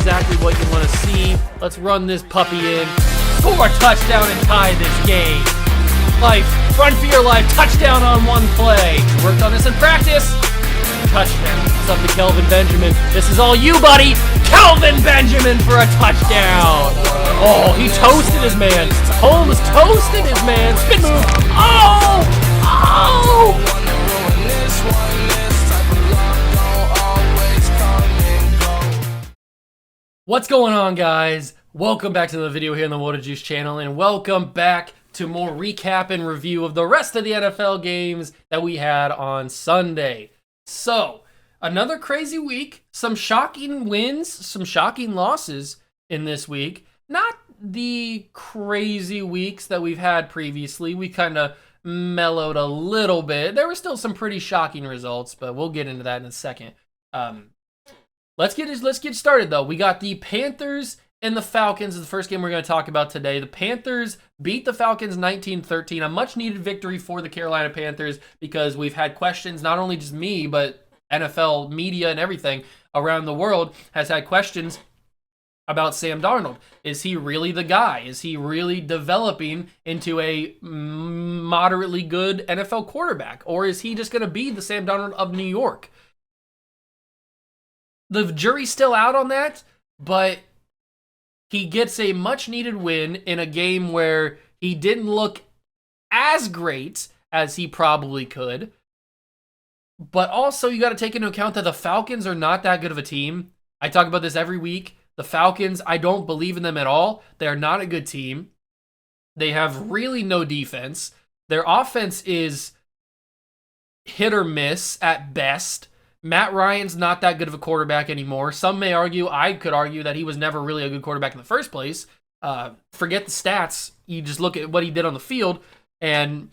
exactly what you want to see. Let's run this puppy in. Score a touchdown and tie this game. Life, run for your life, touchdown on one play. Worked on this in practice. Touchdown. It's up to Kelvin Benjamin. This is all you, buddy. Kelvin Benjamin for a touchdown. Oh, he toasted his man. Holmes toasted his man. Spin move. Oh! Oh! What's going on, guys? Welcome back to the video here on the Water Juice channel, and welcome back to more recap and review of the rest of the NFL games that we had on Sunday. So, another crazy week, some shocking wins, some shocking losses in this week. Not the crazy weeks that we've had previously. We kind of mellowed a little bit. There were still some pretty shocking results, but we'll get into that in a second. Let's get started, though. We got the Panthers and the Falcons is the first game we're going to talk about today. The Panthers beat the Falcons 19-13, a much-needed victory for the Carolina Panthers because we've had questions, not only just me, but NFL media and everything around the world has had questions about Sam Darnold. Is he really the guy? Is he really developing into a moderately good NFL quarterback? Or is he just going to be the Sam Darnold of New York? The jury's still out on that, but he gets a much-needed win in a game where he didn't look as great as he probably could. But also, you got to take into account that the Falcons are not that good of a team. I talk about this every week. The Falcons, I don't believe in them at all. They are not a good team. They have really no defense. Their offense is hit or miss at best. Matt Ryan's not that good of a quarterback anymore. Some may argue, I could argue, that he was never really a good quarterback in the first place. Forget the stats. You just look at what he did on the field, and,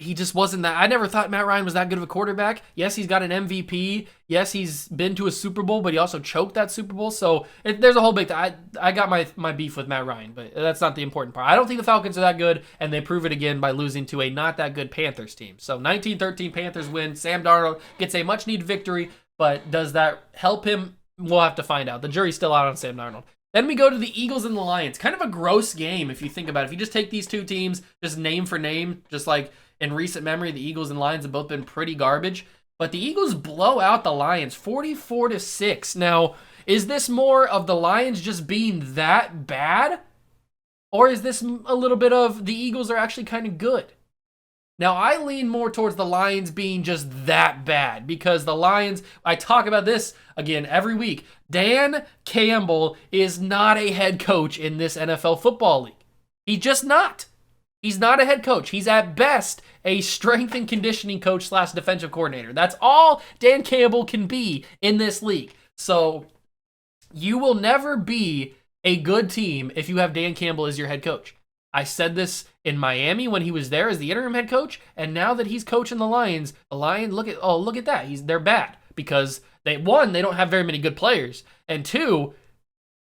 he just wasn't that. I never thought Matt Ryan was that good of a quarterback. Yes, he's got an MVP. Yes, he's been to a Super Bowl, but he also choked that Super Bowl. So there's a whole big thing. I got my beef with Matt Ryan, but that's not the important part. I don't think the Falcons are that good, and they prove it again by losing to a not that good Panthers team. So 19-13 Panthers win. Sam Darnold gets a much-needed victory, but does that help him? We'll have to find out. The jury's still out on Sam Darnold. Then we go to the Eagles and the Lions. Kind of a gross game if you think about it. If you just take these two teams, just name for name, just like in recent memory, the Eagles and Lions have both been pretty garbage. But the Eagles blow out the Lions 44-6. Now, is this more of the Lions just being that bad? Or is this a little bit of the Eagles are actually kind of good? Now, I lean more towards the Lions being just that bad because the Lions, I talk about this again every week. Dan Campbell is not a head coach in this NFL football league. He's just not. He's not a head coach. He's at best a strength and conditioning coach / defensive coordinator. That's all Dan Campbell can be in this league. So you will never be a good team if you have Dan Campbell as your head coach. I said this in Miami when he was there as the interim head coach, and now that he's coaching the Lions, look at that. They're bad because they don't have very many good players, and two,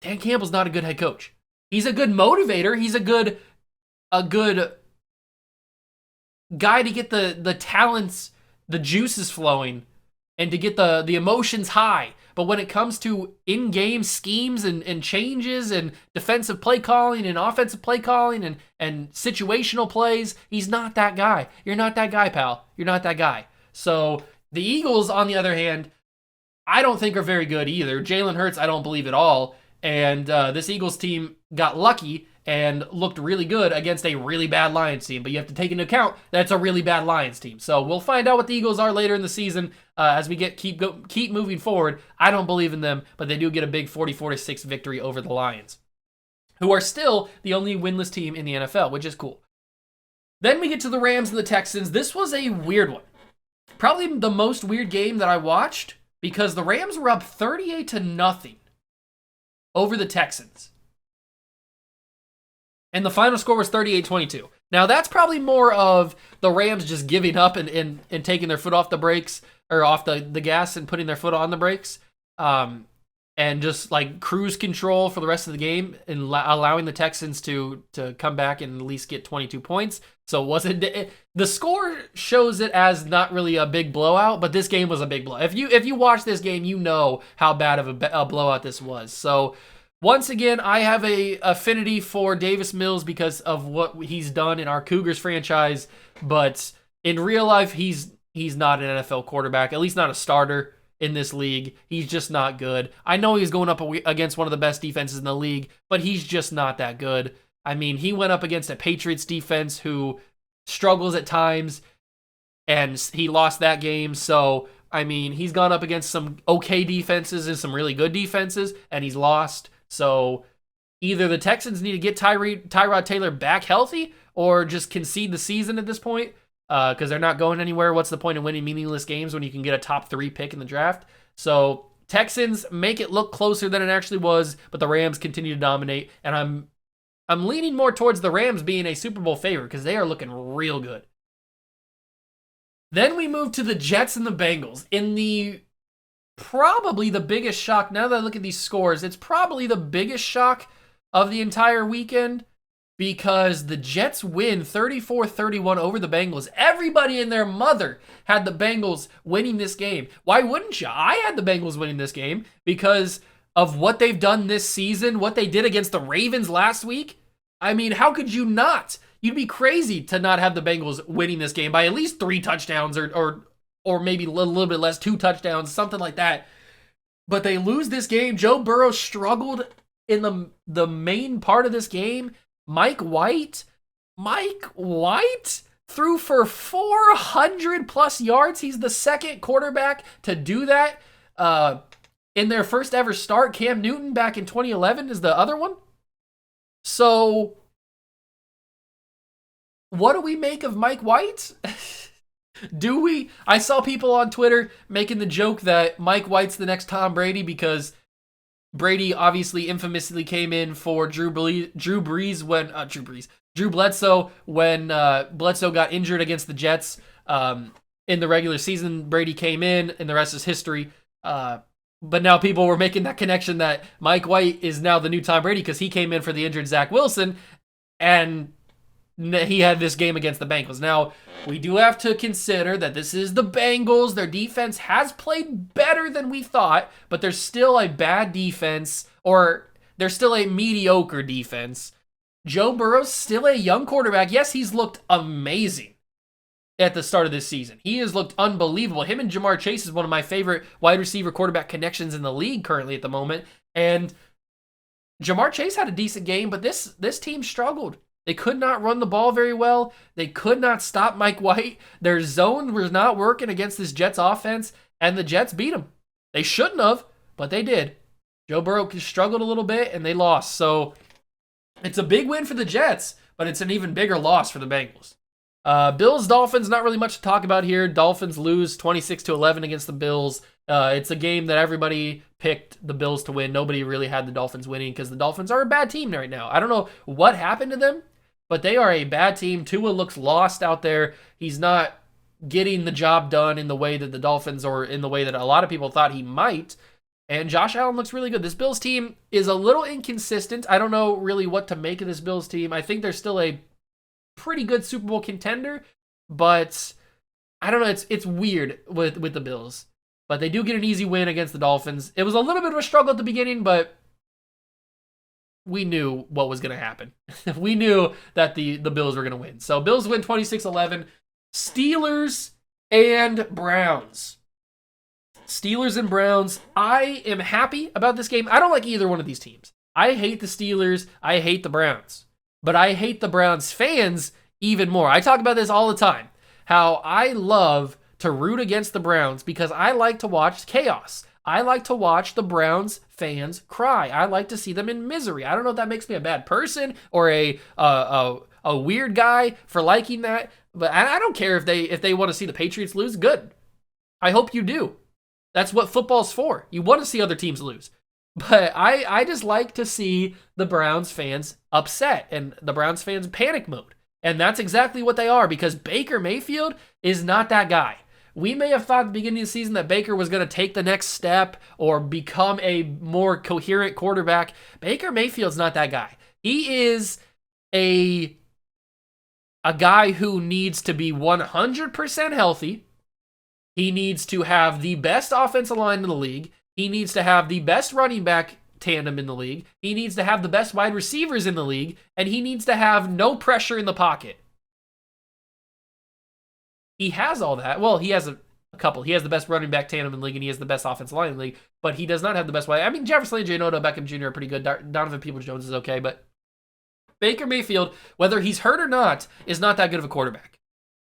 Dan Campbell's not a good head coach. He's a good motivator. He's a good guy to get the talents, the juices flowing, and to get the emotions high. But when it comes to in-game schemes and changes and defensive play calling and offensive play calling and situational plays, he's not that guy. You're not that guy, pal. You're not that guy. So the Eagles, on the other hand, I don't think are very good either. Jalen Hurts, I don't believe at all. And this Eagles team got lucky and looked really good against a really bad Lions team. But you have to take into account that's a really bad Lions team. So we'll find out what the Eagles are later in the season as we keep moving forward. I don't believe in them, but they do get a big 44-6 victory over the Lions, who are still the only winless team in the NFL, which is cool. Then we get to the Rams and the Texans. This was a weird one. Probably the most weird game that I watched because the Rams were up 38-0 over the Texans. And the final score was 38-22. Now, that's probably more of the Rams just giving up and taking their foot off the brakes, or off the gas and putting their foot on the brakes. and just like cruise control for the rest of the game and allowing the Texans to come back and at least get 22 points. So the score shows it as not really a big blowout, but this game was a big blowout. If you watch this game, you know how bad of a blowout this was. So once again, I have a affinity for Davis Mills because of what he's done in our Cougars franchise, but in real life, he's not an NFL quarterback, at least not a starter in this league. He's just not good. I know he's going up against one of the best defenses in the league, but he's just not that good. I mean, he went up against a Patriots defense who struggles at times, and he lost that game. So, I mean, he's gone up against some okay defenses and some really good defenses, and he's lost. So, either the Texans need to get Tyrod Taylor back healthy or just concede the season at this point, because they're not going anywhere. What's the point of winning meaningless games when you can get a top 3 pick in the draft? So, Texans make it look closer than it actually was, but the Rams continue to dominate, and I'm leaning more towards the Rams being a Super Bowl favorite because they are looking real good. Then we move to the Jets and the Bengals. In probably the biggest shock, now that I look at these scores, it's probably the biggest shock of the entire weekend because the Jets win 34-31 over the Bengals. Everybody and their mother had the Bengals winning this game. Why wouldn't you? I had the Bengals winning this game because of what they've done this season, what they did against the Ravens last week. I mean, how could you not? You'd be crazy to not have the Bengals winning this game by at least 3 touchdowns or maybe a little bit less, 2 touchdowns, something like that. But they lose this game. Joe Burrow struggled in the main part of this game. Mike White threw for 400 plus yards. He's the second quarterback to do that. In their first ever start, Cam Newton back in 2011 is the other one. So, what do we make of Mike White? Do we? I saw people on Twitter making the joke that Mike White's the next Tom Brady because Brady obviously infamously came in for Drew Bledsoe when Bledsoe got injured against the Jets in the regular season. Brady came in, and the rest is history. But now people were making that connection that Mike White is now the new Tom Brady because he came in for the injured Zach Wilson, and he had this game against the Bengals. Now, we do have to consider that this is the Bengals. Their defense has played better than we thought, but there's still a bad defense, or there's still a mediocre defense. Joe Burrow's still a young quarterback. Yes, he's looked amazing at the start of this season. He has looked unbelievable. Him and Jamar Chase is one of my favorite wide receiver quarterback connections in the league currently at the moment. And Jamar Chase had a decent game, but this team struggled. They could not run the ball very well. They could not stop Mike White. Their zone was not working against this Jets offense, and the Jets beat them. They shouldn't have, but they did. Joe Burrow struggled a little bit, and they lost. So it's a big win for the Jets, but it's an even bigger loss for the Bengals. Bills, Dolphins, not really much to talk about here. Dolphins lose 26-11 against the Bills. It's a game that everybody picked the Bills to win. Nobody really had the Dolphins winning because the Dolphins are a bad team right now. I don't know what happened to them, but they are a bad team. Tua looks lost out there. He's not getting the job done in the way that the Dolphins, or in the way that a lot of people thought he might. And Josh Allen looks really good. This Bills team is a little inconsistent. I don't know really what to make of this Bills team. I think they're still a pretty good Super Bowl contender, but I don't know. It's weird with the Bills. But they do get an easy win against the Dolphins. It was a little bit of a struggle at the beginning, but we knew what was going to happen. We knew that the Bills were going to win. So Bills win 26-11. Steelers and Browns. Steelers and Browns. I am happy about this game. I don't like either one of these teams. I hate the Steelers. I hate the Browns. But I hate the Browns fans even more. I talk about this all the time. How I love to root against the Browns because I like to watch chaos. I like to watch the Browns fans cry. I like to see them in misery. I don't know if that makes me a bad person or a weird guy for liking that, but I don't care if they want to see the Patriots lose. Good. I hope you do. That's what football's for. You want to see other teams lose. But I just like to see the Browns fans upset and the Browns fans panic mode. And that's exactly what they are because Baker Mayfield is not that guy. we may have thought at the beginning of the season that Baker was going to take the next step or become a more coherent quarterback. Baker Mayfield's not that guy. He is a guy who needs to be 100% healthy. He needs to have the best offensive line in the league. He needs to have the best running back tandem in the league. He needs to have the best wide receivers in the league. And he needs to have no pressure in the pocket. He has all that. Well, he has a couple. He has the best running back tandem in the league, and he has the best offensive line in the league. But he does not have the best wide. I mean, Jefferson, J. Noto, Beckham Jr. are pretty good. Donovan Peoples-Jones is okay. But Baker Mayfield, whether he's hurt or not, is not that good of a quarterback.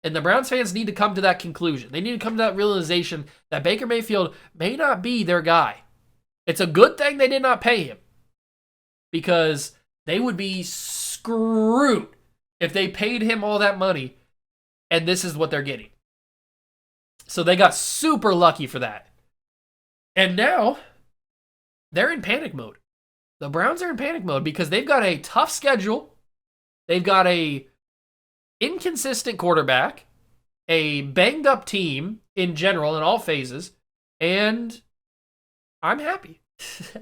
And the Browns fans need to come to that conclusion. They need to come to that realization that Baker Mayfield may not be their guy. It's a good thing they did not pay him, because they would be screwed if they paid him all that money and this is what they're getting. So they got super lucky for that. And now they're in panic mode. The Browns are in panic mode because they've got a tough schedule. They've got a inconsistent quarterback, a banged up team in general in all phases, and I'm happy.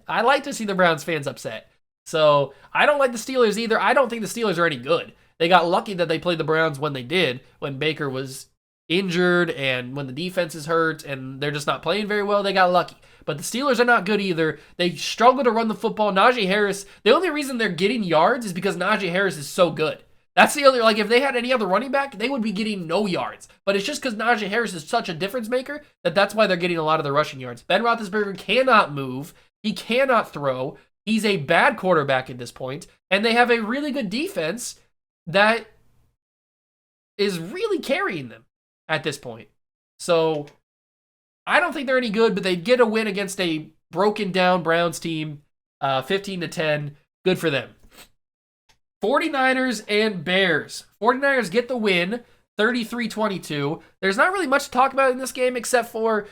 I like to see the Browns fans upset. So I don't like the Steelers either. I don't think the Steelers are any good. They got lucky that they played the Browns when they did, when Baker was injured and when the defense is hurt and they're just not playing very well. They got lucky. But the Steelers are not good either. They struggle to run the football. Najee Harris, the only reason they're getting yards is because Najee Harris is so good. That's the other, like, if they had any other running back, they would be getting no yards. But it's just because Najee Harris is such a difference maker that's why they're getting a lot of the rushing yards. Ben Roethlisberger cannot move. He cannot throw. He's a bad quarterback at this point. And they have a really good defense that is really carrying them at this point. So I don't think they're any good, but they get a win against a broken down Browns team, 15-10. Good for them. 49ers and Bears. 49ers get the win, 33-22. There's not really much to talk about in this game except for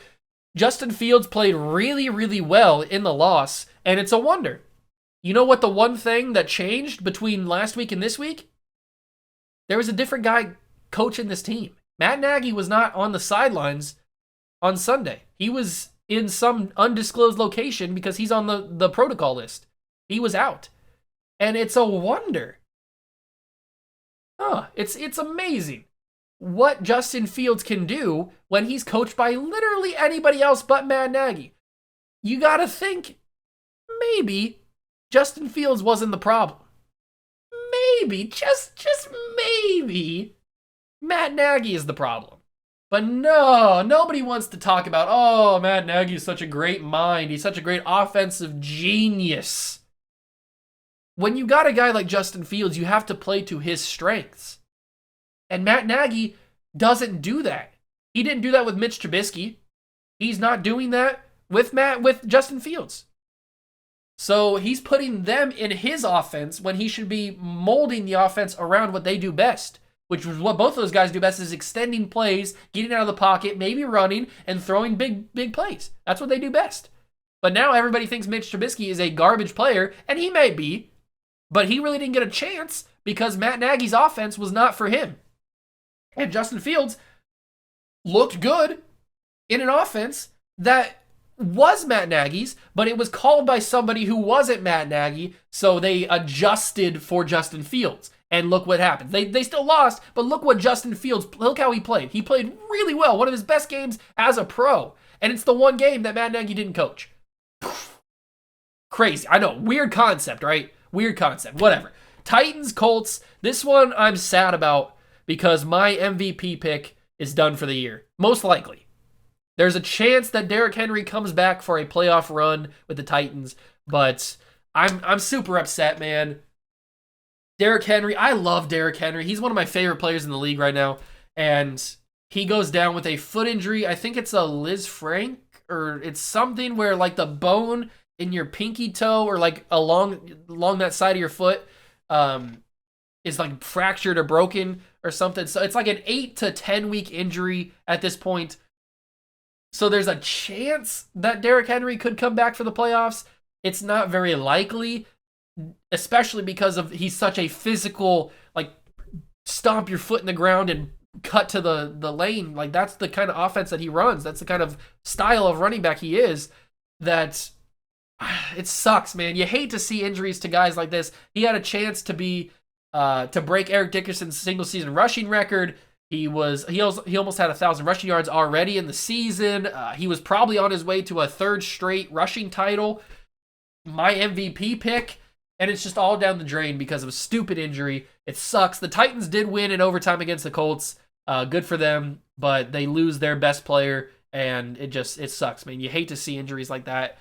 Justin Fields played really, really well in the loss, and it's a wonder. You know what the one thing that changed between last week and this week? There was a different guy coaching this team. Matt Nagy was not on the sidelines on Sunday. He was in some undisclosed location because he's on the protocol list. He was out. And it's a wonder. It's amazing what Justin Fields can do when he's coached by literally anybody else but Matt Nagy. You got to think maybe Justin Fields wasn't the problem. Maybe, just maybe, Matt Nagy is the problem. But no, nobody wants to talk about, oh, Matt Nagy is such a great mind. He's such a great offensive genius. When you got a guy like Justin Fields, you have to play to his strengths. And Matt Nagy doesn't do that. He didn't do that with Mitch Trubisky. He's not doing that with Justin Fields. So he's putting them in his offense when he should be molding the offense around what they do best, which is what both of those guys do best, is extending plays, getting out of the pocket, maybe running, and throwing big plays. That's what they do best. But now everybody thinks Mitch Trubisky is a garbage player, and he may be, but he really didn't get a chance because Matt Nagy's offense was not for him. And Justin Fields looked good in an offense that was Matt Nagy's, but it was called by somebody who wasn't Matt Nagy, so they adjusted for Justin Fields. And look what happened. They still lost, but look what Justin Fields, look how he played. He played really well, one of his best games as a pro. And it's the one game that Matt Nagy didn't coach. Crazy. I know, weird concept, right? Weird concept, whatever. Titans, Colts, this one I'm sad about because my MVP pick is done for the year. Most likely. There's a chance that Derrick Henry comes back for a playoff run with the Titans, but I'm super upset, man. Derrick Henry, I love Derrick Henry. He's one of my favorite players in the league right now, and he goes down with a foot injury. I think it's a Liz Frank, or it's something where like the bone in your pinky toe or like along that side of your foot is like fractured or broken or something. So it's like an 8 to 10 week injury at this point. So there's a chance that Derrick Henry could come back for the playoffs. It's not very likely, especially because of he's such a physical, like, stomp your foot in the ground and cut to the lane. Like, that's the kind of offense that he runs. That's the kind of style of running back he is. That it sucks, man. You hate to see injuries to guys like this. He had a chance to be to break Eric Dickerson's single season rushing record. He almost had 1,000 rushing yards already in the season. He was probably on his way to a third straight rushing title. My MVP pick, and it's just all down the drain because of a stupid injury. It sucks. The Titans did win in overtime against the Colts. Good for them, but they lose their best player, and it sucks, man. You hate to see injuries like that,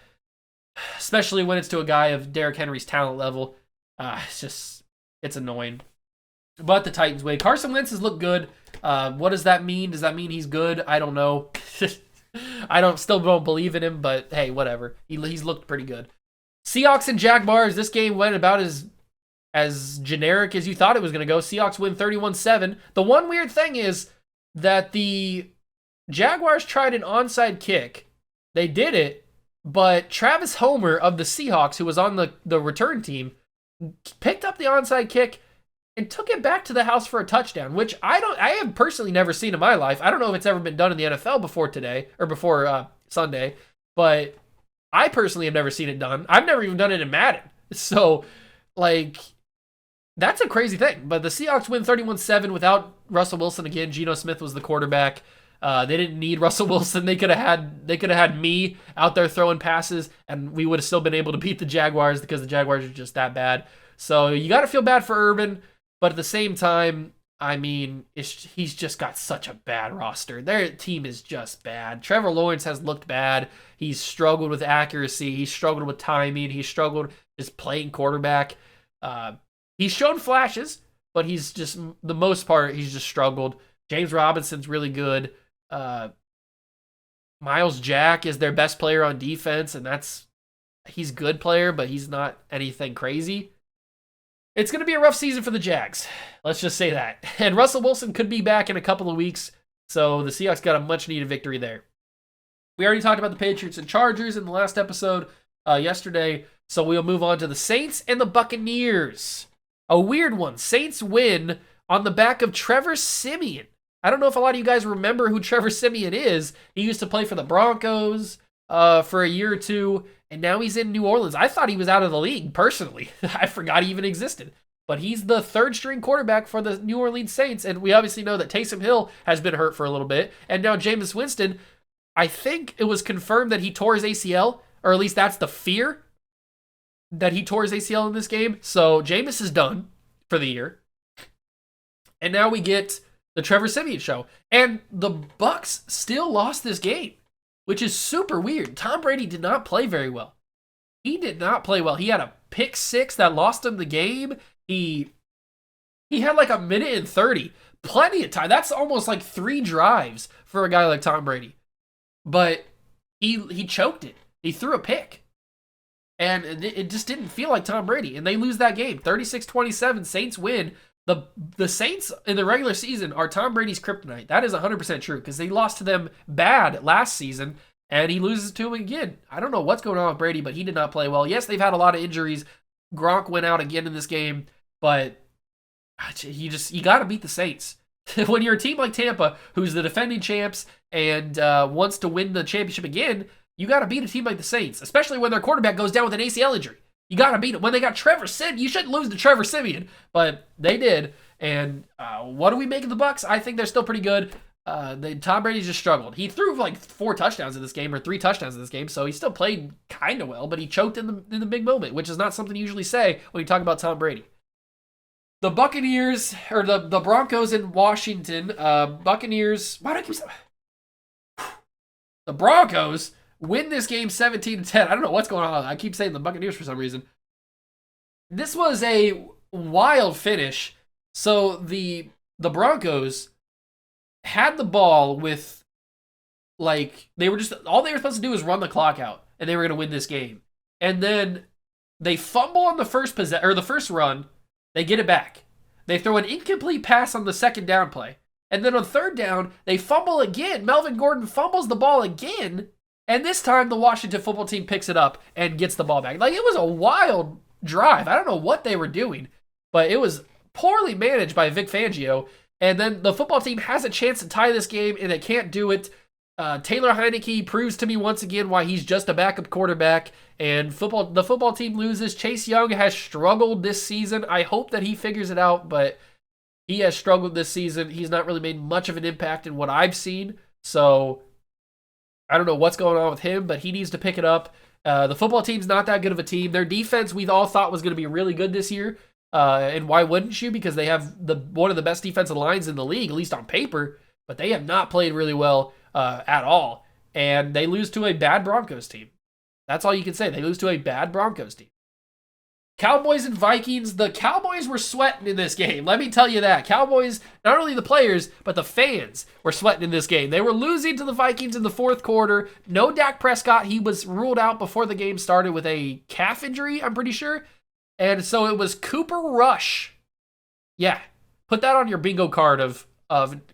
especially when it's to a guy of Derrick Henry's talent level. It's annoying. But the Titans win. Carson Wentz has looked good. What does that mean? Does that mean he's good? I don't know. Still don't believe in him, but hey, whatever. He's looked pretty good. Seahawks and Jaguars. This game went about as generic as you thought it was going to go. Seahawks win 31-7. The one weird thing is that the Jaguars tried an onside kick. They did it, but Travis Homer of the Seahawks, who was on the return team, picked up the onside kick and took it back to the house for a touchdown, which I have personally never seen in my life. I don't know if it's ever been done in the NFL before Sunday, but I personally have never seen it done. I've never even done it in Madden. So, like, that's a crazy thing. But the Seahawks win 31-7 without Russell Wilson again. Geno Smith was the quarterback. They didn't need Russell Wilson. They could have had me out there throwing passes, and we would have still been able to beat the Jaguars because the Jaguars are just that bad. So you got to feel bad for Urban. But at the same time, I mean, he's just got such a bad roster. Their team is just bad. Trevor Lawrence has looked bad. He's struggled with accuracy. He's struggled with timing. He's struggled just playing quarterback. He's shown flashes, but he's just, the most part, he's just struggled. James Robinson's really good. Miles Jack is their best player on defense, and he's a good player, but he's not anything crazy. It's going to be a rough season for the Jags. Let's just say that. And Russell Wilson could be back in a couple of weeks, so the Seahawks got a much-needed victory there. We already talked about the Patriots and Chargers in the last episode yesterday, so we'll move on to the Saints and the Buccaneers. A weird one. Saints win on the back of Trevor Siemian. I don't know if a lot of you guys remember who Trevor Siemian is. He used to play for the Broncos for a year or two, and now he's in New Orleans. I thought he was out of the league, personally. I forgot he even existed. But he's the third-string quarterback for the New Orleans Saints, and we obviously know that Taysom Hill has been hurt for a little bit, and now Jameis Winston, I think it was confirmed that he tore his ACL, or at least that's the fear, that he tore his ACL in this game. So Jameis is done for the year. And now we get the Trevor Siemian show. And the Bucs still lost this game, which is super weird. Tom Brady did not play very well. He did not play well. He had a pick six that lost him the game. He had like 1:30. Plenty of time. That's almost like 3 drives for a guy like Tom Brady. But he choked it. He threw a pick. And it just didn't feel like Tom Brady. And they lose that game. 36-27. Saints win. The Saints in the regular season are Tom Brady's kryptonite. That is 100% true because they lost to them bad last season, and he loses to them again. I don't know what's going on with Brady, but he did not play well. Yes, they've had a lot of injuries. Gronk went out again in this game, but you got to beat the Saints. When you're a team like Tampa, who's the defending champs and wants to win the championship again, you got to beat a team like the Saints, especially when their quarterback goes down with an ACL injury. You got to beat it. When they got Trevor Siemian, you shouldn't lose to Trevor Siemian, but they did. And what do we make of the Bucs? I think they're still pretty good. Tom Brady just struggled. He threw like 4 touchdowns in this game, or 3 touchdowns in this game, so he still played kind of well, but he choked in the big moment, which is not something you usually say when you talk about Tom Brady. The Buccaneers, or the Broncos in Washington, Buccaneers, why do I keep saying the Broncos win this game 17-10. I don't know what's going on. I keep saying the Buccaneers for some reason. This was a wild finish. So the Broncos had the ball with, like, all they were supposed to do was run the clock out, and they were going to win this game. And then they fumble on the first run. They get it back. They throw an incomplete pass on the second down play. And then on third down, they fumble again. Melvin Gordon fumbles the ball again. And this time, the Washington football team picks it up and gets the ball back. Like, it was a wild drive. I don't know what they were doing, but it was poorly managed by Vic Fangio. And then the football team has a chance to tie this game, and they can't do it. Taylor Heineke proves to me once again why he's just a backup quarterback, and the football team loses. Chase Young has struggled this season. I hope that he figures it out, but he has struggled this season. He's not really made much of an impact in what I've seen, so I don't know what's going on with him, but he needs to pick it up. The football team's not that good of a team. Their defense we all thought was going to be really good this year. And why wouldn't you? Because they have one of the best defensive lines in the league, at least on paper. But they have not played really well at all. And they lose to a bad Broncos team. That's all you can say. They lose to a bad Broncos team. Cowboys and Vikings. The Cowboys were sweating in this game. Let me tell you that. Cowboys, not only the players, but the fans were sweating in this game. They were losing to the Vikings in the fourth quarter. No Dak Prescott. He was ruled out before the game started with a calf injury, I'm pretty sure. And so it was Cooper Rush. Yeah, put that on your bingo card of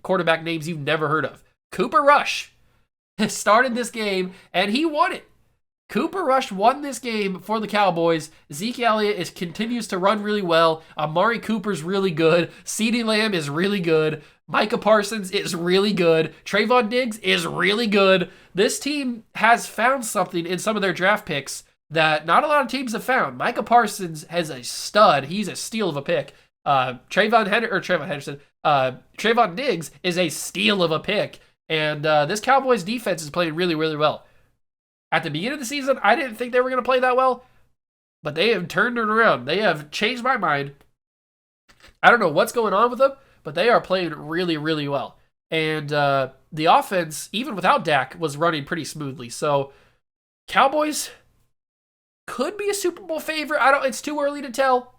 quarterback names you've never heard of. Cooper Rush started this game, and he won it. Cooper Rush won this game for the Cowboys. Zeke Elliott continues to run really well. Amari Cooper's really good. CeeDee Lamb is really good. Micah Parsons is really good. Trayvon Diggs is really good. This team has found something in some of their draft picks that not a lot of teams have found. Micah Parsons has a stud. He's a steal of a pick. Trayvon Diggs is a steal of a pick. And this Cowboys defense is playing really, really well. At the beginning of the season, I didn't think they were going to play that well, but they have turned it around. They have changed my mind. I don't know what's going on with them, but they are playing really, really well. And the offense, even without Dak, was running pretty smoothly. So Cowboys could be a Super Bowl favorite. It's too early to tell.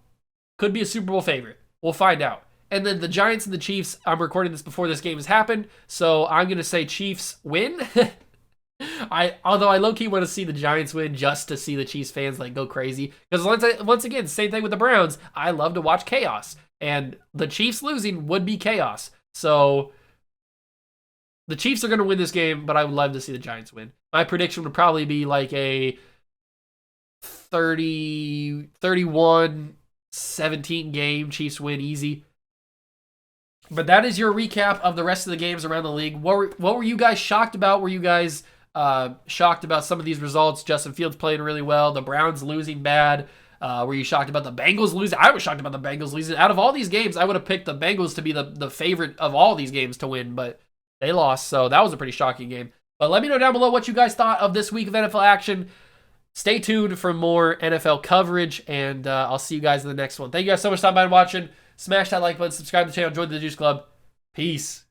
Could be a Super Bowl favorite. We'll find out. And then the Giants and the Chiefs, I'm recording this before this game has happened, so I'm going to say Chiefs win. Although I low-key want to see the Giants win just to see the Chiefs fans go crazy. Because once again, same thing with the Browns. I love to watch chaos. And the Chiefs losing would be chaos. So the Chiefs are going to win this game, but I would love to see the Giants win. My prediction would probably be a 31-17 game. Chiefs win easy. But that is your recap of the rest of the games around the league. What were you guys shocked about? Were you guys shocked about some of these results? Justin Fields playing really well. The Browns losing bad. Were you shocked about the Bengals losing? I was shocked about the Bengals losing. Out of all these games, I would have picked the Bengals to be the favorite of all these games to win, but they lost. So that was a pretty shocking game. But let me know down below what you guys thought of this week of NFL action. Stay tuned for more NFL coverage, and I'll see you guys in the next one. Thank you guys so much for stopping by and watching. Smash that like button, subscribe to the channel, join the Juice Club. Peace.